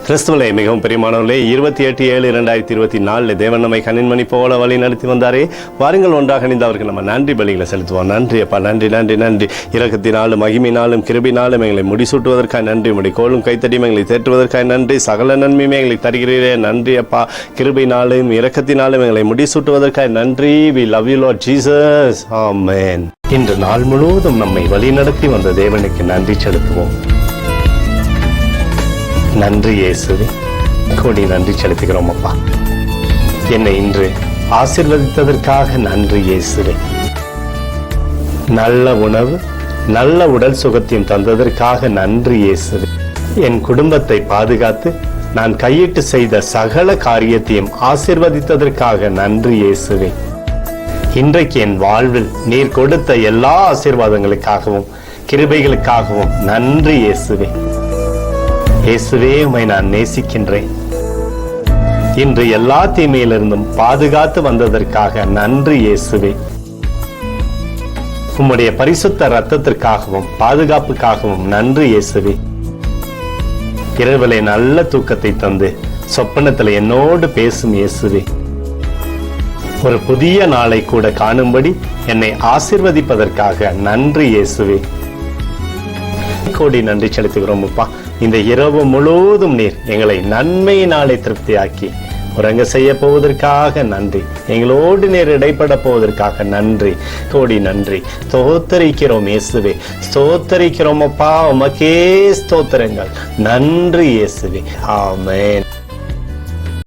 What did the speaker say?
கிறிஸ்துவலே மிகவும் பிரியமானவர்களே, 28/7/2024 தேவன் நம்மை கண்ணின்மணி போல வழி நடத்தி வந்தாரே. வாருங்கள் ஒன்றாக இணைந்து அவருக்கு நம்ம நன்றி பலிகளை செலுத்துவோம். நன்றி அப்பா, நன்றி நன்றி நன்றி. இரக்கத்தினாலும் மகிமையினாலும் கிருபையினாலும் எங்களை முடிசூட்டுவதற்காக நன்றி. முடி கோலும் கைத்தடியும் எங்களை தேற்றுவதற்காக நன்றி. சகல நன்மையுமே எங்களை தருகிறீரே, நன்றி அப்பா. கிருபையினாலும் இரக்கத்தினாலும் எங்களை முடிசூட்டுவதற்காக நன்றி. We love you Lord Jesus. Amen. இன்று நாள் முழுவதும் நம்மை வழி நடத்தி வந்த தேவனுக்கு நன்றி செலுத்துவோம். நன்றி இயேசுவே, கோடி நன்றி செலுத்துகிறோம் அப்பா. என்னை இன்று ஆசீர்வதித்ததற்காக நன்றி இயேசுவே. நல்ல உணவு, நல்ல உடல் சுகத்தையும் தந்ததற்காக நன்றி இயேசுவே. என் குடும்பத்தை பாதுகாத்து நான் கையிட்டு செய்த சகல காரியத்தையும் ஆசீர்வதித்ததற்காக நன்றி இயேசுவே. இன்றைக்கு என் வாழ்வில் நீர் கொடுத்த எல்லா ஆசீர்வாதங்களுக்காகவும் கிருபைகளுக்காகவும் நன்றி இயேசுவே. இயேசுவே, உம்மை நான் நேசிக்கின்றேன். இன்று எல்லா தீமையிலிருந்தும் பாதுகாத்து வந்ததற்காக நன்றி இயேசுவே. உம்முடைய பரிசுத்த இரத்தத்திற்காகவும் பாதுகாப்புக்காகவும் நன்றி இயேசுவே. இரவிலே நல்ல தூக்கத்தை தந்து சொப்பனத்தில் என்னோடு பேசும் இயேசுவே. ஒரு புதிய நாளை கூட காணும்படி என்னை ஆசீர்வதிப்பதற்காக நன்றி இயேசுவே. கோடி நன்றி செலுத்துகிறோம் அப்பா. இந்த இரவு முழுவதும் நீர் எங்களை நன்மையினாலே திருப்தியாக்கி உறங்க செய்ய போவதற்காக நன்றி. எங்களோடு நீர் இடைப்பட போவதற்காக நன்றி, கோடி நன்றி. ஸ்தோத்தரிக்கிறோம் இயேசுவே, ஸ்தோத்தரிக்கிறோம் அப்பா. உமக்கே ஸ்தோத்திரங்கள். நன்றி இயேசுவே. ஆமென்.